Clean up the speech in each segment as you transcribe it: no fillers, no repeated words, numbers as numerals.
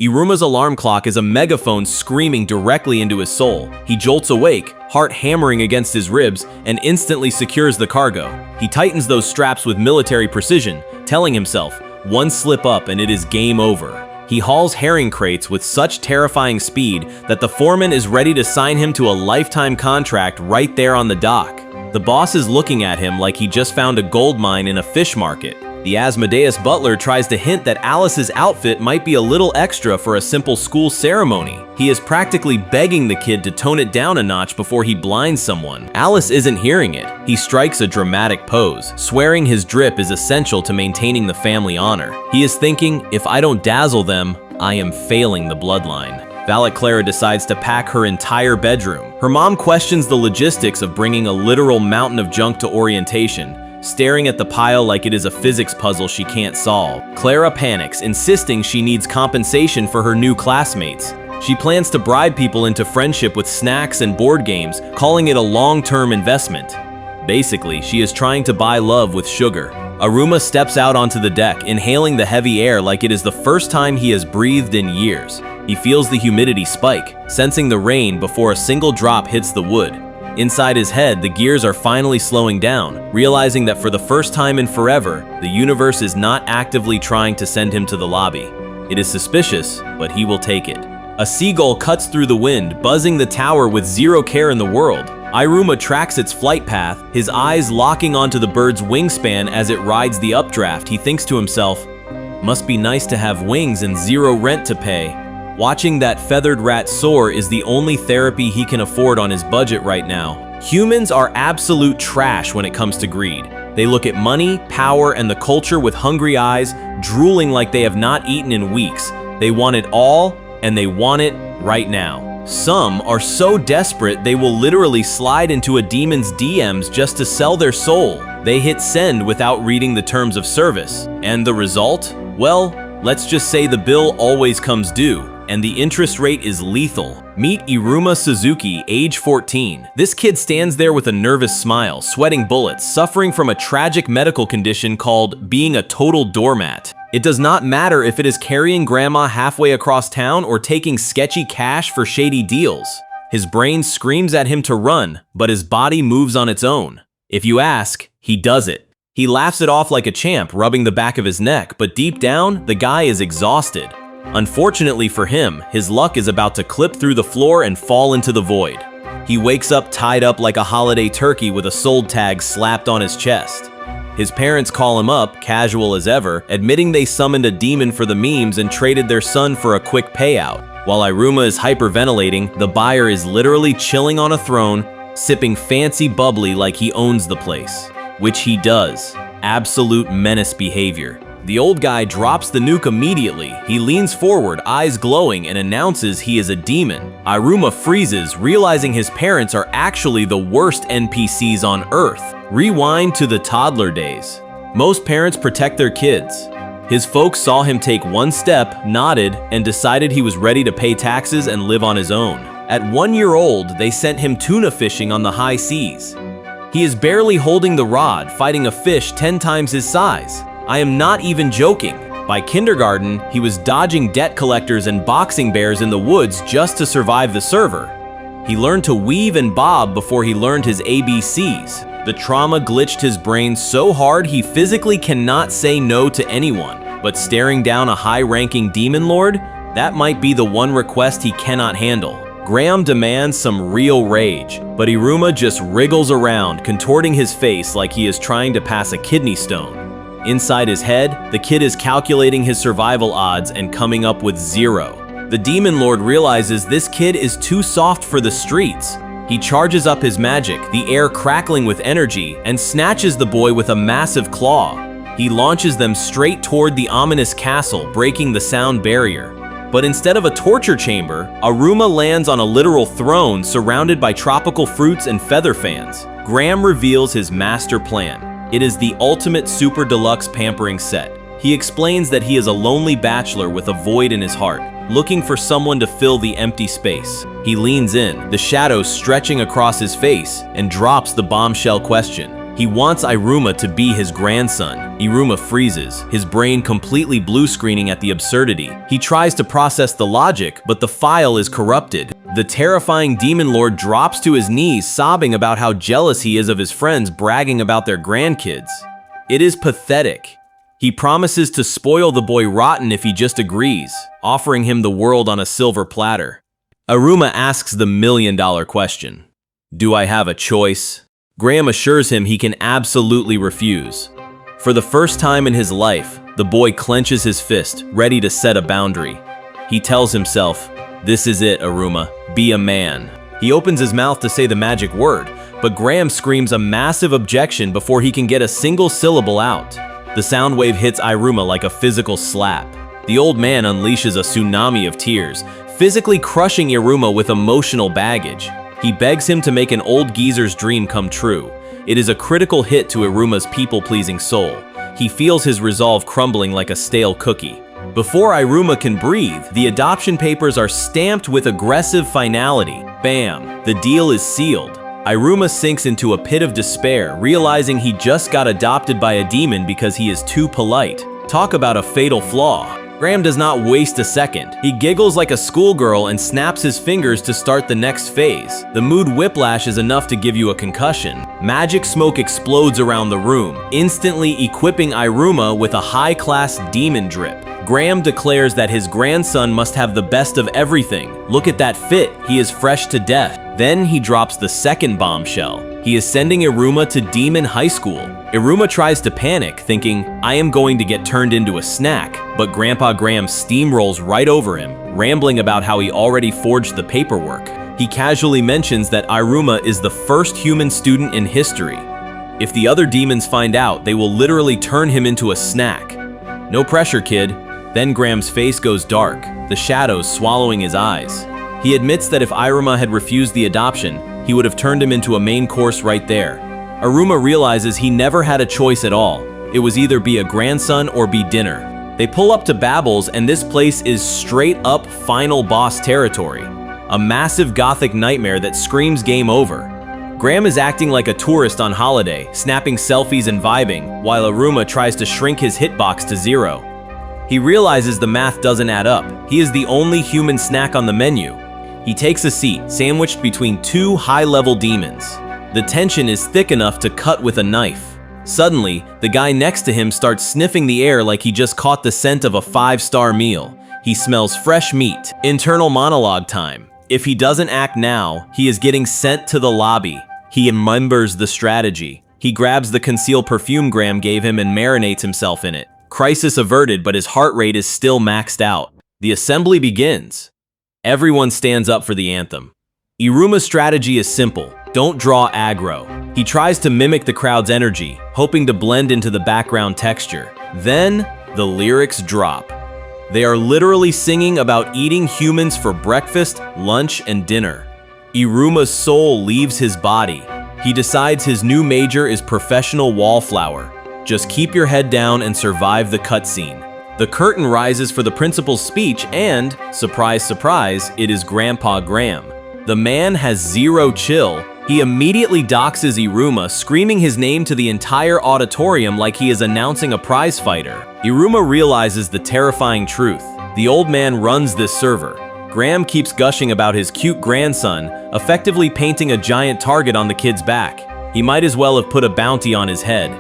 Iruma's alarm clock is a megaphone screaming directly into his soul. He jolts awake, heart hammering against his ribs, and instantly secures the cargo. He tightens those straps with military precision, telling himself, one slip up and it is game over. He hauls herring crates with such terrifying speed that the foreman is ready to sign him to a lifetime contract right there on the dock. The boss is looking at him like he just found a gold mine in a fish market. The Asmodeus butler tries to hint that Alice's outfit might be a little extra for a simple school ceremony. He is practically begging the kid to tone it down a notch before he blinds someone. Alice isn't hearing it. He strikes a dramatic pose, swearing his drip is essential to maintaining the family honor. He is thinking, if I don't dazzle them, I am failing the bloodline. Valet Clara decides to pack her entire bedroom. Her mom questions the logistics of bringing a literal mountain of junk to orientation, staring at the pile like it is a physics puzzle she can't solve. Clara panics, insisting she needs compensation for her new classmates. She plans to bribe people into friendship with snacks and board games, calling it a long-term investment. Basically, she is trying to buy love with sugar. Iruma steps out onto the deck, inhaling the heavy air like it is the first time he has breathed in years. He feels the humidity spike, sensing the rain before a single drop hits the wood. Inside his head, the gears are finally slowing down, realizing that for the first time in forever, the universe is not actively trying to send him to the lobby. It is suspicious, but he will take it. A seagull cuts through the wind, buzzing the tower with zero care in the world. Iruma tracks its flight path, his eyes locking onto the bird's wingspan as it rides the updraft. He thinks to himself, must be nice to have wings and zero rent to pay. Watching that feathered rat soar is the only therapy he can afford on his budget right now. Humans are absolute trash when it comes to greed. They look at money, power, and the culture with hungry eyes, drooling like they have not eaten in weeks. They want it all, and they want it right now. Some are so desperate they will literally slide into a demon's DMs just to sell their soul. They hit send without reading the terms of service. And the result? Well, let's just say the bill always comes due, and the interest rate is lethal. Meet Iruma Suzuki, age 14. This kid stands there with a nervous smile, sweating bullets, suffering from a tragic medical condition called being a total doormat. It does not matter if it is carrying grandma halfway across town or taking sketchy cash for shady deals. His brain screams at him to run, but his body moves on its own. If you ask, he does it. He laughs it off like a champ, rubbing the back of his neck, but deep down, the guy is exhausted. Unfortunately for him, his luck is about to clip through the floor and fall into the void. He wakes up tied up like a holiday turkey with a sold tag slapped on his chest. His parents call him up, casual as ever, admitting they summoned a demon for the memes and traded their son for a quick payout. While Iruma is hyperventilating, the buyer is literally chilling on a throne, sipping fancy bubbly like he owns the place. Which he does. Absolute menace behavior. The old guy drops the nuke immediately. He leans forward, eyes glowing, and announces he is a demon. Iruma freezes, realizing his parents are actually the worst NPCs on Earth. Rewind to the toddler days. Most parents protect their kids. His folks saw him take one step, nodded, and decided he was ready to pay taxes and live on his own. At 1 year old, they sent him tuna fishing on the high seas. He is barely holding the rod, fighting a fish 10 times his size. I am not even joking. By kindergarten, he was dodging debt collectors and boxing bears in the woods just to survive the server. He learned to weave and bob before he learned his ABCs. The trauma glitched his brain so hard he physically cannot say no to anyone. But staring down a high-ranking demon lord? That might be the one request he cannot handle. Graham demands some real rage, but Iruma just wriggles around, contorting his face like he is trying to pass a kidney stone. Inside his head, the kid is calculating his survival odds and coming up with 0. The demon lord realizes this kid is too soft for the streets. He charges up his magic, the air crackling with energy, and snatches the boy with a massive claw. He launches them straight toward the ominous castle, breaking the sound barrier. But instead of a torture chamber, Iruma lands on a literal throne surrounded by tropical fruits and feather fans. Graham reveals his master plan. It is the ultimate super deluxe pampering set. He explains that he is a lonely bachelor with a void in his heart, looking for someone to fill the empty space. He leans in, the shadows stretching across his face, and drops the bombshell question. He wants Iruma to be his grandson. Iruma freezes, his brain completely blue screening at the absurdity. He tries to process the logic, but the file is corrupted. The terrifying demon lord drops to his knees, sobbing about how jealous he is of his friends bragging about their grandkids. It is pathetic. He promises to spoil the boy rotten if he just agrees, offering him the world on a silver platter. Iruma asks the million-dollar question. Do I have a choice? Graham assures him he can absolutely refuse. For the first time in his life, the boy clenches his fist, ready to set a boundary. He tells himself, "This is it, Iruma. Be a man." He opens his mouth to say the magic word, but Graham screams a massive objection before he can get a single syllable out. The sound wave hits Iruma like a physical slap. The old man unleashes a tsunami of tears, physically crushing Iruma with emotional baggage. He begs him to make an old geezer's dream come true. It is a critical hit to Iruma's people-pleasing soul. He feels his resolve crumbling like a stale cookie. Before Iruma can breathe, the adoption papers are stamped with aggressive finality. Bam! The deal is sealed. Iruma sinks into a pit of despair, realizing he just got adopted by a demon because he is too polite. Talk about a fatal flaw. Graham does not waste a second. He giggles like a schoolgirl and snaps his fingers to start the next phase. The mood whiplash is enough to give you a concussion. Magic smoke explodes around the room, instantly equipping Iruma with a high-class demon drip. Graham declares that his grandson must have the best of everything. Look at that fit, he is fresh to death. Then he drops the second bombshell. He is sending Iruma to Demon High School. Iruma tries to panic, thinking, I am going to get turned into a snack, but Grandpa Graham steamrolls right over him, rambling about how he already forged the paperwork. He casually mentions that Iruma is the first human student in history. If the other demons find out, they will literally turn him into a snack. No pressure, kid. Then Graham's face goes dark, the shadows swallowing his eyes. He admits that if Iruma had refused the adoption, he would have turned him into a main course right there. Iruma realizes he never had a choice at all. It was either be a grandson or be dinner. They pull up to Babel's, and this place is straight up final boss territory. A massive gothic nightmare that screams game over. Graham is acting like a tourist on holiday, snapping selfies and vibing, while Iruma tries to shrink his hitbox to 0. He realizes the math doesn't add up. He is the only human snack on the menu. He takes a seat, sandwiched between two high-level demons. The tension is thick enough to cut with a knife. Suddenly, the guy next to him starts sniffing the air like he just caught the scent of a 5-star meal. He smells fresh meat. Internal monologue time. If he doesn't act now, he is getting sent to the lobby. He remembers the strategy. He grabs the concealed perfume Graham gave him and marinates himself in it. Crisis averted, but his heart rate is still maxed out. The assembly begins. Everyone stands up for the anthem. Iruma's strategy is simple. Don't draw aggro. He tries to mimic the crowd's energy, hoping to blend into the background texture. Then, the lyrics drop. They are literally singing about eating humans for breakfast, lunch, and dinner. Iruma's soul leaves his body. He decides his new major is professional wallflower. Just keep your head down and survive the cutscene. The curtain rises for the principal's speech and, surprise, surprise, it is Grandpa Graham. The man has zero chill. He immediately doxes Iruma, screaming his name to the entire auditorium like he is announcing a prize fighter. Iruma realizes the terrifying truth. The old man runs this server. Graham keeps gushing about his cute grandson, effectively painting a giant target on the kid's back. He might as well have put a bounty on his head.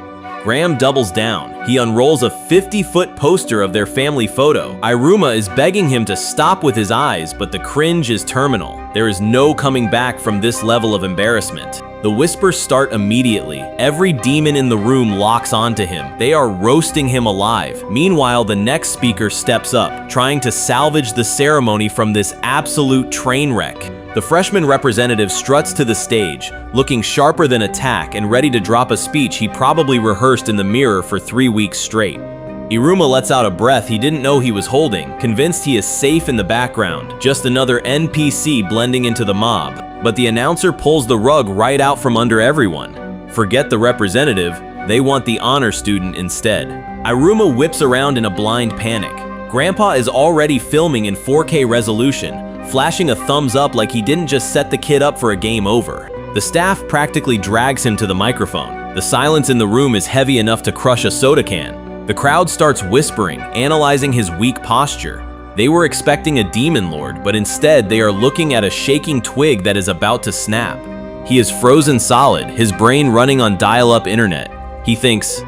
Graham doubles down. He unrolls a 50-foot poster of their family photo. Iruma is begging him to stop with his eyes, but the cringe is terminal. There is no coming back from this level of embarrassment. The whispers start immediately. Every demon in the room locks onto him. They are roasting him alive. Meanwhile, the next speaker steps up, trying to salvage the ceremony from this absolute train wreck. The freshman representative struts to the stage, looking sharper than a tack and ready to drop a speech he probably rehearsed in the mirror for 3 weeks straight. Iruma lets out a breath he didn't know he was holding, convinced he is safe in the background, just another NPC blending into the mob. But the announcer pulls the rug right out from under everyone. Forget the representative, they want the honor student instead. Iruma whips around in a blind panic. Grandpa is already filming in 4K resolution, flashing a thumbs up like he didn't just set the kid up for a game over. The staff practically drags him to the microphone. The silence in the room is heavy enough to crush a soda can. The crowd starts whispering, analyzing his weak posture. They were expecting a demon lord, but instead they are looking at a shaking twig that is about to snap. He is frozen solid, his brain running on dial-up internet. He thinks,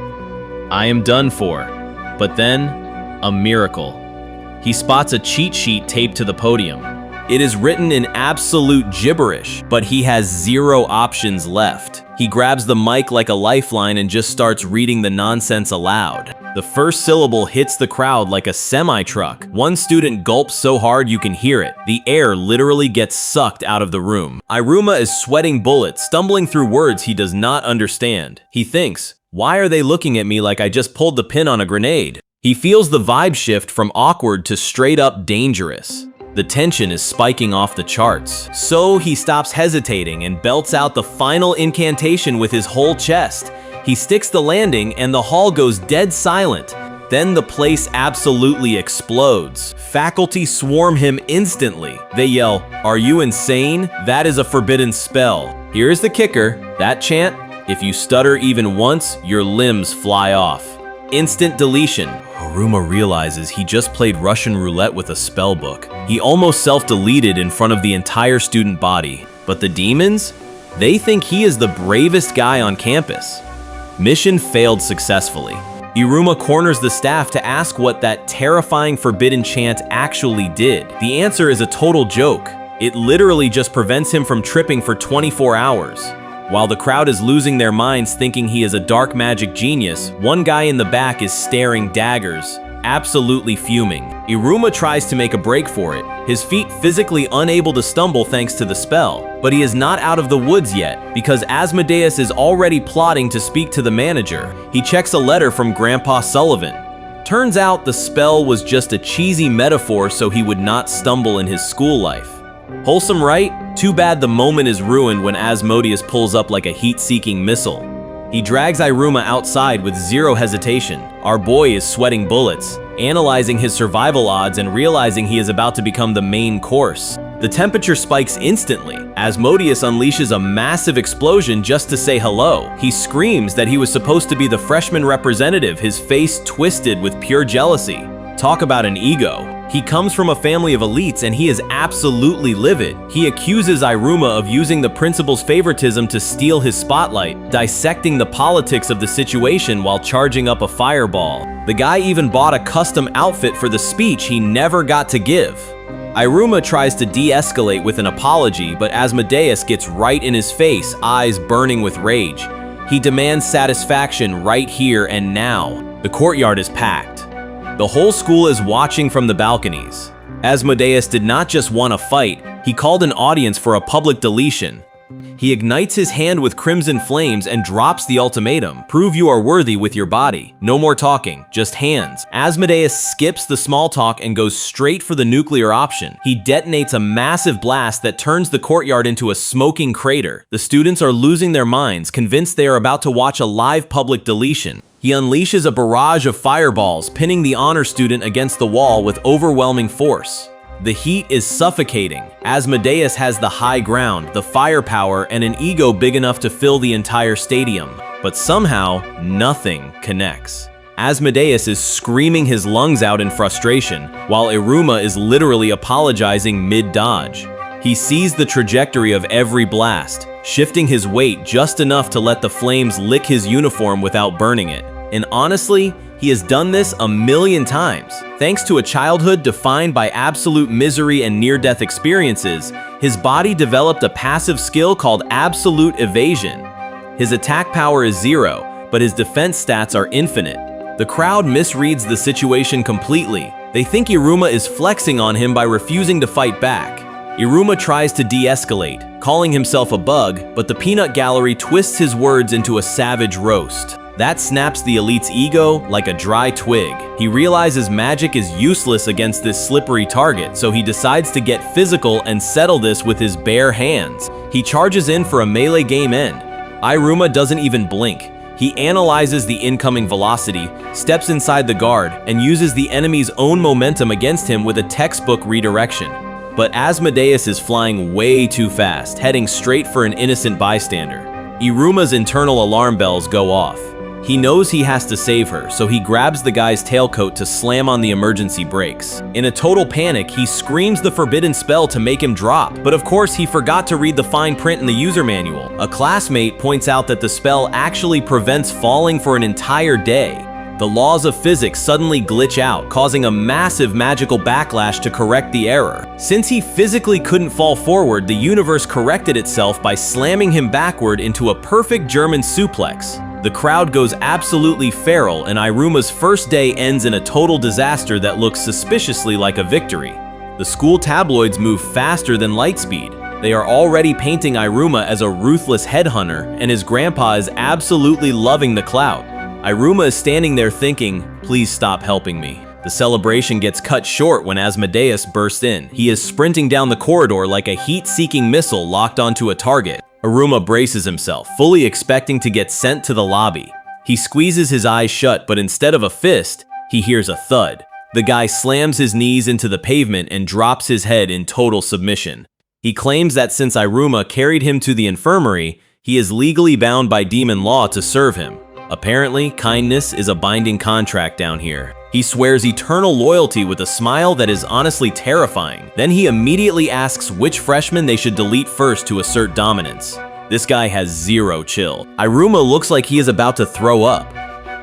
I am done for. But then, a miracle. He spots a cheat sheet taped to the podium. It is written in absolute gibberish, but he has 0 options left. He grabs the mic like a lifeline and just starts reading the nonsense aloud. The first syllable hits the crowd like a semi-truck. One student gulps so hard you can hear it. The air literally gets sucked out of the room. Iruma is sweating bullets, stumbling through words he does not understand. He thinks, why are they looking at me like I just pulled the pin on a grenade? He feels the vibe shift from awkward to straight up dangerous. The tension is spiking off the charts. So he stops hesitating and belts out the final incantation with his whole chest. He sticks the landing and the hall goes dead silent. Then the place absolutely explodes. Faculty swarm him instantly. They yell, "Are you insane? That is a forbidden spell." Here's the kicker, that chant, if you stutter even once, your limbs fly off. Instant deletion. Iruma realizes he just played Russian roulette with a spell book. He almost self-deleted in front of the entire student body. But the demons? They think he is the bravest guy on campus. Mission failed successfully. Iruma corners the staff to ask what that terrifying forbidden chant actually did. The answer is a total joke. It literally just prevents him from tripping for 24 hours. While the crowd is losing their minds thinking he is a dark magic genius, one guy in the back is staring daggers, absolutely fuming. Iruma tries to make a break for it, his feet physically unable to stumble thanks to the spell. But he is not out of the woods yet, because Asmodeus is already plotting to speak to the manager. He checks a letter from Grandpa Sullivan. Turns out the spell was just a cheesy metaphor so he would not stumble in his school life. Wholesome, right? Too bad the moment is ruined when Asmodeus pulls up like a heat-seeking missile. He drags Iruma outside with 0 hesitation. Our boy is sweating bullets, analyzing his survival odds and realizing he is about to become the main course. The temperature spikes instantly. Asmodeus unleashes a massive explosion just to say hello. He screams that he was supposed to be the freshman representative, his face twisted with pure jealousy. Talk about an ego. He comes from a family of elites and he is absolutely livid. He accuses Iruma of using the principal's favoritism to steal his spotlight, dissecting the politics of the situation while charging up a fireball. The guy even bought a custom outfit for the speech he never got to give. Iruma tries to de-escalate with an apology, but Asmodeus gets right in his face, eyes burning with rage. He demands satisfaction right here and now. The courtyard is packed. The whole school is watching from the balconies. Asmodeus did not just want a fight, he called an audience for a public deletion. He ignites his hand with crimson flames and drops the ultimatum. Prove you are worthy with your body. No more talking, just hands. Asmodeus skips the small talk and goes straight for the nuclear option. He detonates a massive blast that turns the courtyard into a smoking crater. The students are losing their minds, convinced they are about to watch a live public deletion. He unleashes a barrage of fireballs, pinning the honor student against the wall with overwhelming force. The heat is suffocating. Asmodeus has the high ground, the firepower, and an ego big enough to fill the entire stadium. But somehow, nothing connects. Asmodeus is screaming his lungs out in frustration, while Iruma is literally apologizing mid-dodge. He sees the trajectory of every blast, shifting his weight just enough to let the flames lick his uniform without burning it. And honestly, he has done this a million times. Thanks to a childhood defined by absolute misery and near-death experiences, his body developed a passive skill called absolute evasion. His attack power is 0, but his defense stats are infinite. The crowd misreads the situation completely. They think Iruma is flexing on him by refusing to fight back. Iruma tries to de-escalate, calling himself a bug, but the peanut gallery twists his words into a savage roast. That snaps the elite's ego like a dry twig. He realizes magic is useless against this slippery target, so he decides to get physical and settle this with his bare hands. He charges in for a melee game end. Iruma doesn't even blink. He analyzes the incoming velocity, steps inside the guard, and uses the enemy's own momentum against him with a textbook redirection. But Asmodeus is flying way too fast, heading straight for an innocent bystander. Iruma's internal alarm bells go off. He knows he has to save her, so he grabs the guy's tailcoat to slam on the emergency brakes. In a total panic, he screams the forbidden spell to make him drop, but of course he forgot to read the fine print in the user manual. A classmate points out that the spell actually prevents falling for an entire day. The laws of physics suddenly glitch out, causing a massive magical backlash to correct the error. Since he physically couldn't fall forward, the universe corrected itself by slamming him backward into a perfect German suplex. The crowd goes absolutely feral, and Iruma's first day ends in a total disaster that looks suspiciously like a victory. The school tabloids move faster than light speed. They are already painting Iruma as a ruthless headhunter, and his grandpa is absolutely loving the clout. Iruma is standing there thinking, please stop helping me. The celebration gets cut short when Asmodeus bursts in. He is sprinting down the corridor like a heat-seeking missile locked onto a target. Iruma braces himself, fully expecting to get sent to the lobby. He squeezes his eyes shut, but instead of a fist, he hears a thud. The guy slams his knees into the pavement and drops his head in total submission. He claims that since Iruma carried him to the infirmary, he is legally bound by demon law to serve him. Apparently, kindness is a binding contract down here. He swears eternal loyalty with a smile that is honestly terrifying. Then he immediately asks which freshman they should delete first to assert dominance. This guy has zero chill. Iruma looks like he is about to throw up.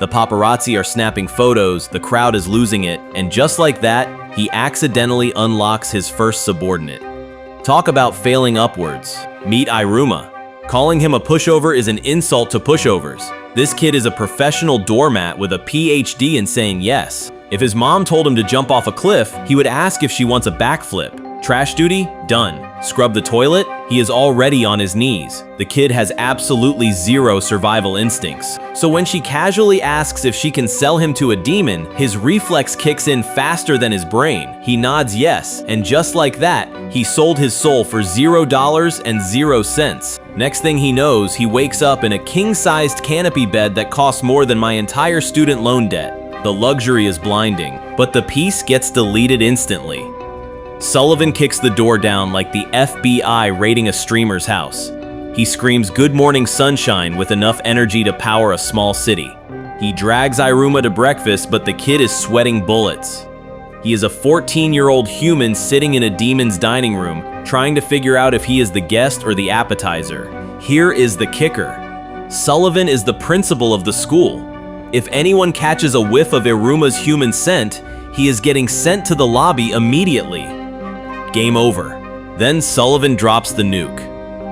The paparazzi are snapping photos, the crowd is losing it, and just like that, he accidentally unlocks his first subordinate. Talk about failing upwards. Meet Iruma. Calling him a pushover is an insult to pushovers. This kid is a professional doormat with a PhD in saying yes. If his mom told him to jump off a cliff, he would ask if she wants a backflip. Trash duty? Done. Scrub the toilet? He is already on his knees. The kid has absolutely zero survival instincts. So when she casually asks if she can sell him to a demon, his reflex kicks in faster than his brain. He nods yes, and just like that, he sold his soul for $0.00. Next thing he knows, he wakes up in a king-sized canopy bed that costs more than my entire student loan debt. The luxury is blinding, but the piece gets deleted instantly. Sullivan kicks the door down like the FBI raiding a streamer's house. He screams "Good morning sunshine" with enough energy to power a small city. He drags Iruma to breakfast, but the kid is sweating bullets. He is a 14-year-old human sitting in a demon's dining room, trying to figure out if he is the guest or the appetizer. Here is the kicker. Sullivan is the principal of the school. If anyone catches a whiff of Iruma's human scent, he is getting sent to the lobby immediately. Game over. Then Sullivan drops the nuke.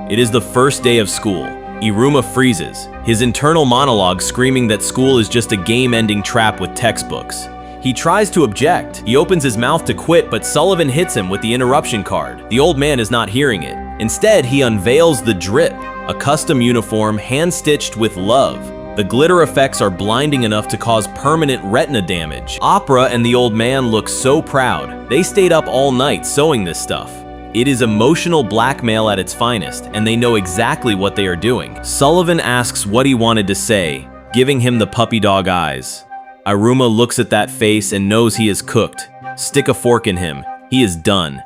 It is the first day of school. Iruma freezes, his internal monologue screaming that school is just a game-ending trap with textbooks. He tries to object. He opens his mouth to quit, but Sullivan hits him with the interruption card. The old man is not hearing it. Instead, he unveils the drip, a custom uniform hand-stitched with love. The glitter effects are blinding enough to cause permanent retina damage. Opera and the old man look so proud. They stayed up all night sewing this stuff. It is emotional blackmail at its finest, and they know exactly what they are doing. Sullivan asks what he wanted to say, giving him the puppy dog eyes. Iruma looks at that face and knows he is cooked. Stick a fork in him. He is done.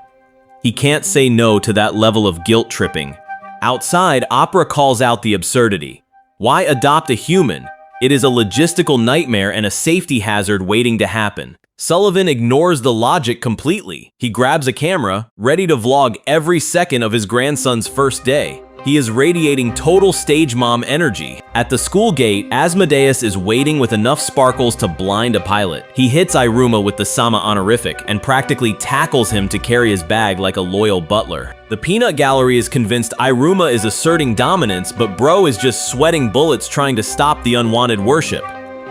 He can't say no to that level of guilt tripping. Outside, Opera calls out the absurdity. Why adopt a human? It is a logistical nightmare and a safety hazard waiting to happen. Sullivan ignores the logic completely. He grabs a camera, ready to vlog every second of his grandson's first day. He is radiating total stage mom energy. At the school gate, Asmodeus is waiting with enough sparkles to blind a pilot. He hits Iruma with the Sama honorific and practically tackles him to carry his bag like a loyal butler. The peanut gallery is convinced Iruma is asserting dominance, but bro is just sweating bullets trying to stop the unwanted worship.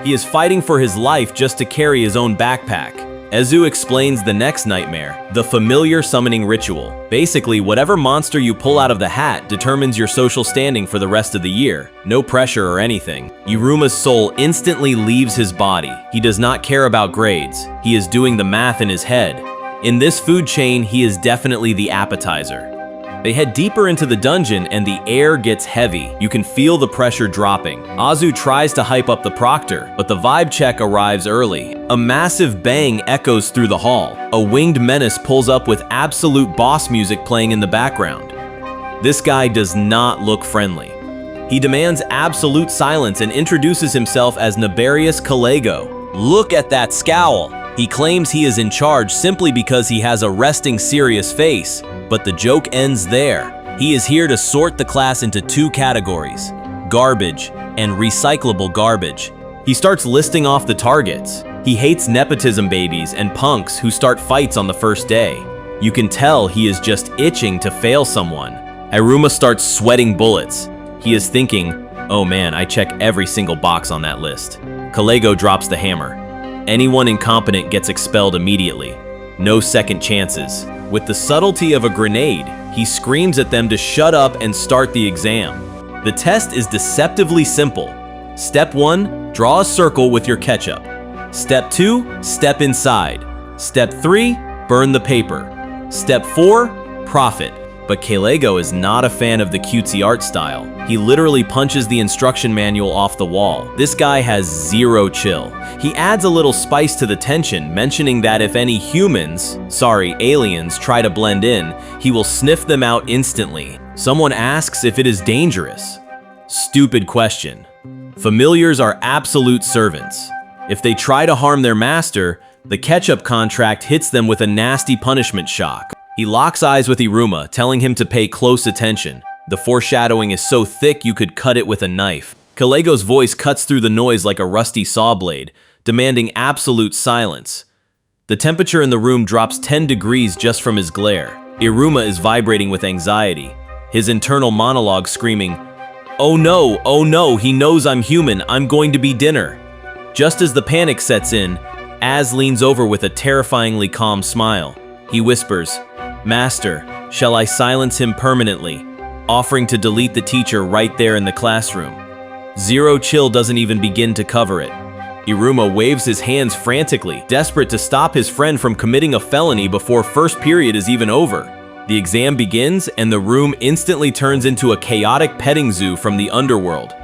He is fighting for his life just to carry his own backpack. Ezu explains the next nightmare, the familiar summoning ritual. Basically, whatever monster you pull out of the hat determines your social standing for the rest of the year. No pressure or anything. Iruma's soul instantly leaves his body. He does not care about grades. He is doing the math in his head. In this food chain, he is definitely the appetizer. They head deeper into the dungeon and the air gets heavy. You can feel the pressure dropping. Azu tries to hype up the proctor, but the vibe check arrives early. A massive bang echoes through the hall. A winged menace pulls up with absolute boss music playing in the background. This guy does not look friendly. He demands absolute silence and introduces himself as Nefarious Kalego. Look at that scowl! He claims he is in charge simply because he has a resting serious face, but the joke ends there. He is here to sort the class into two categories: garbage and recyclable garbage. He starts listing off the targets. He hates nepotism babies and punks who start fights on the first day. You can tell he is just itching to fail someone. Iruma starts sweating bullets. He is thinking, oh man, I check every single box on that list. Kalego drops the hammer. Anyone incompetent gets expelled immediately. No second chances. With the subtlety of a grenade, he screams at them to shut up and start the exam. The test is deceptively simple. Step 1, draw a circle with your ketchup. Step 2, step inside. Step 3, burn the paper. Step 4, profit. But Kalego is not a fan of the cutesy art style. He literally punches the instruction manual off the wall. This guy has zero chill. He adds a little spice to the tension, mentioning that if any aliens try to blend in, he will sniff them out instantly. Someone asks if it is dangerous. Stupid question. Familiars are absolute servants. If they try to harm their master, the ketchup contract hits them with a nasty punishment shock. He locks eyes with Iruma, telling him to pay close attention. The foreshadowing is so thick you could cut it with a knife. Kalego's voice cuts through the noise like a rusty saw blade, demanding absolute silence. The temperature in the room drops 10 degrees just from his glare. Iruma is vibrating with anxiety, his internal monologue screaming, oh no, he knows I'm human, I'm going to be dinner. Just as the panic sets in, Az leans over with a terrifyingly calm smile. He whispers, Master, shall I silence him permanently? Offering to delete the teacher right there in the classroom. Zero chill doesn't even begin to cover it. Iruma waves his hands frantically, desperate to stop his friend from committing a felony before first period is even over. The exam begins and the room instantly turns into a chaotic petting zoo from the underworld.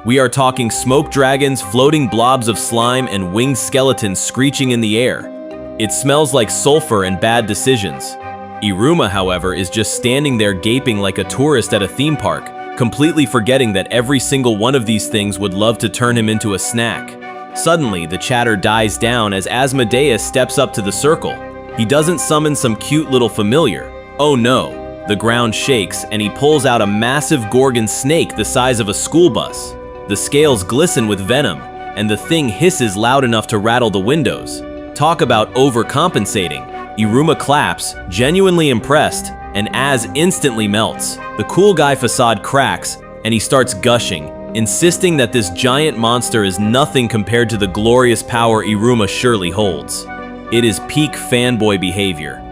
We are talking smoke dragons, floating blobs of slime, and winged skeletons screeching in the air. It smells like sulfur and bad decisions. Iruma, however, is just standing there gaping like a tourist at a theme park, completely forgetting that every single one of these things would love to turn him into a snack. Suddenly, the chatter dies down as Asmodeus steps up to the circle. He doesn't summon some cute little familiar. Oh no, the ground shakes and he pulls out a massive gorgon snake the size of a school bus. The scales glisten with venom, and the thing hisses loud enough to rattle the windows. Talk about overcompensating. Iruma claps, genuinely impressed, and Az instantly melts. The cool guy facade cracks, and he starts gushing, insisting that this giant monster is nothing compared to the glorious power Iruma surely holds. It is peak fanboy behavior.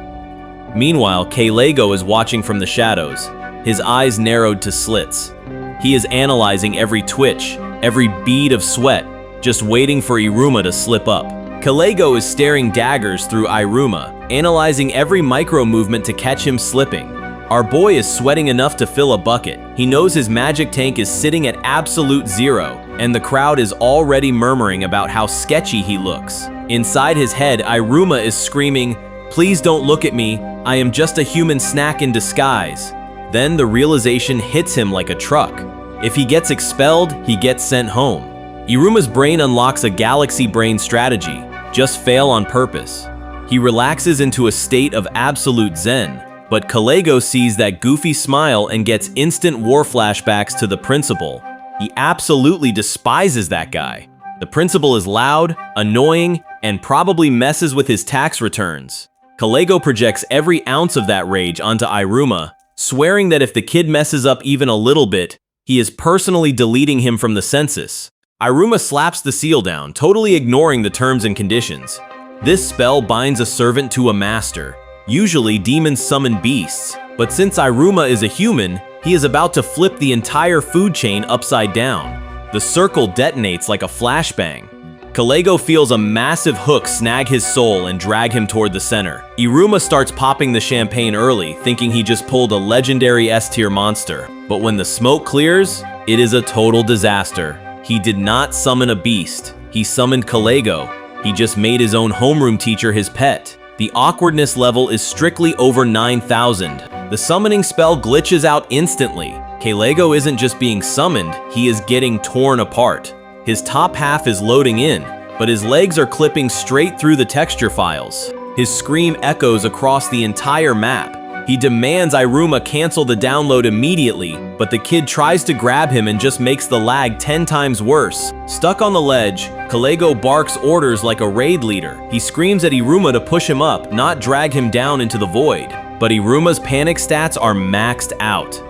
Meanwhile, Kalego is watching from the shadows, his eyes narrowed to slits. He is analyzing every twitch, every bead of sweat, just waiting for Iruma to slip up. Kalego is staring daggers through Iruma, analyzing every micro movement to catch him slipping. Our boy is sweating enough to fill a bucket. He knows his magic tank is sitting at absolute zero, and the crowd is already murmuring about how sketchy he looks. Inside his head, Iruma is screaming, please don't look at me, I am just a human snack in disguise. Then the realization hits him like a truck. If he gets expelled, he gets sent home. Iruma's brain unlocks a galaxy brain strategy. Just fail on purpose. He relaxes into a state of absolute zen, but Kalego sees that goofy smile and gets instant war flashbacks to the principal. He absolutely despises that guy. The principal is loud, annoying, and probably messes with his tax returns. Kalego projects every ounce of that rage onto Iruma, swearing that if the kid messes up even a little bit, he is personally deleting him from the census. Iruma slaps the seal down, totally ignoring the terms and conditions. This spell binds a servant to a master. Usually, demons summon beasts, but since Iruma is a human, he is about to flip the entire food chain upside down. The circle detonates like a flashbang. Kalego feels a massive hook snag his soul and drag him toward the center. Iruma starts popping the champagne early, thinking he just pulled a legendary S-tier monster. But when the smoke clears, it is a total disaster. He did not summon a beast. He summoned Kalego. He just made his own homeroom teacher his pet. The awkwardness level is strictly over 9,000. The summoning spell glitches out instantly. Kalego isn't just being summoned, he is getting torn apart. His top half is loading in, but his legs are clipping straight through the texture files. His scream echoes across the entire map. He demands Iruma cancel the download immediately, but the kid tries to grab him and just makes the lag 10 times worse. Stuck on the ledge, Kalego barks orders like a raid leader. He screams at Iruma to push him up, not drag him down into the void. But Iruma's panic stats are maxed out.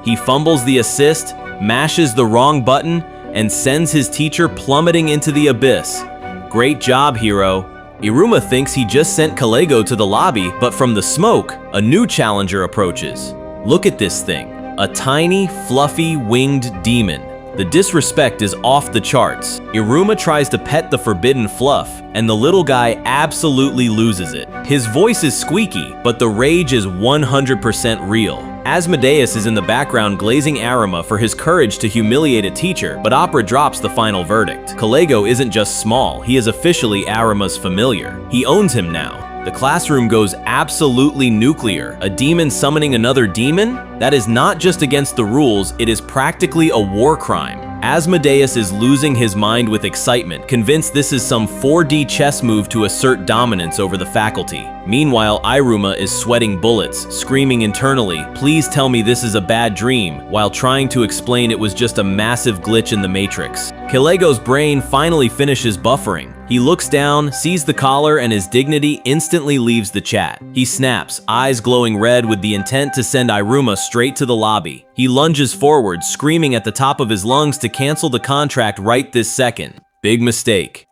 He fumbles the assist, mashes the wrong button, and sends his teacher plummeting into the abyss. Great job, hero. Iruma thinks he just sent Kalego to the lobby, but from the smoke, a new challenger approaches. Look at this thing, a tiny, fluffy, winged demon. The disrespect is off the charts. Iruma tries to pet the forbidden fluff, and the little guy absolutely loses it. His voice is squeaky, but the rage is 100% real. Asmodeus is in the background glazing Iruma for his courage to humiliate a teacher, but Opera drops the final verdict. Kalego isn't just small, he is officially Aruma's familiar. He owns him now. The classroom goes absolutely nuclear. A demon summoning another demon? That is not just against the rules, it is practically a war crime. Asmodeus is losing his mind with excitement, convinced this is some 4D chess move to assert dominance over the faculty. Meanwhile, Iruma is sweating bullets, screaming internally, "Please tell me this is a bad dream," while trying to explain it was just a massive glitch in the Matrix. Kalego's brain finally finishes buffering. He looks down, sees the collar, and his dignity instantly leaves the chat. He snaps, eyes glowing red with the intent to send Iruma straight to the lobby. He lunges forward, screaming at the top of his lungs to cancel the contract right this second. Big mistake.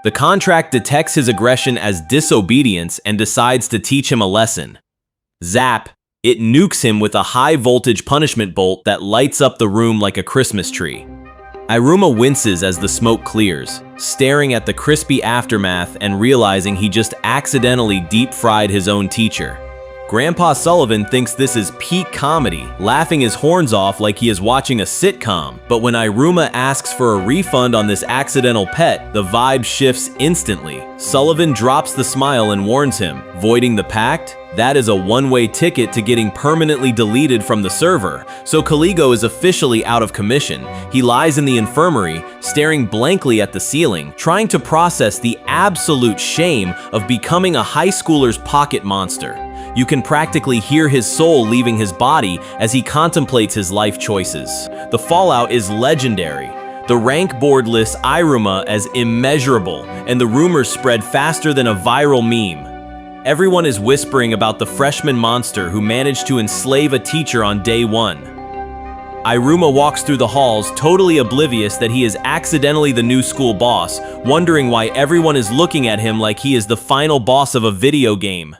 The contract detects his aggression as disobedience and decides to teach him a lesson. Zap! It nukes him with a high-voltage punishment bolt that lights up the room like a Christmas tree. Iruma winces as the smoke clears, staring at the crispy aftermath and realizing he just accidentally deep-fried his own teacher. Grandpa Sullivan thinks this is peak comedy, laughing his horns off like he is watching a sitcom. But when Iruma asks for a refund on this accidental pet, the vibe shifts instantly. Sullivan drops the smile and warns him, "Voiding the pact? That is a one-way ticket to getting permanently deleted from the server." So Kalego is officially out of commission. He lies in the infirmary, staring blankly at the ceiling, trying to process the absolute shame of becoming a high schooler's pocket monster. You can practically hear his soul leaving his body as he contemplates his life choices. The fallout is legendary. The rank board lists Iruma as immeasurable, and the rumors spread faster than a viral meme. Everyone is whispering about the freshman monster who managed to enslave a teacher on day one. Iruma walks through the halls, totally oblivious that he is accidentally the new school boss, wondering why everyone is looking at him like he is the final boss of a video game.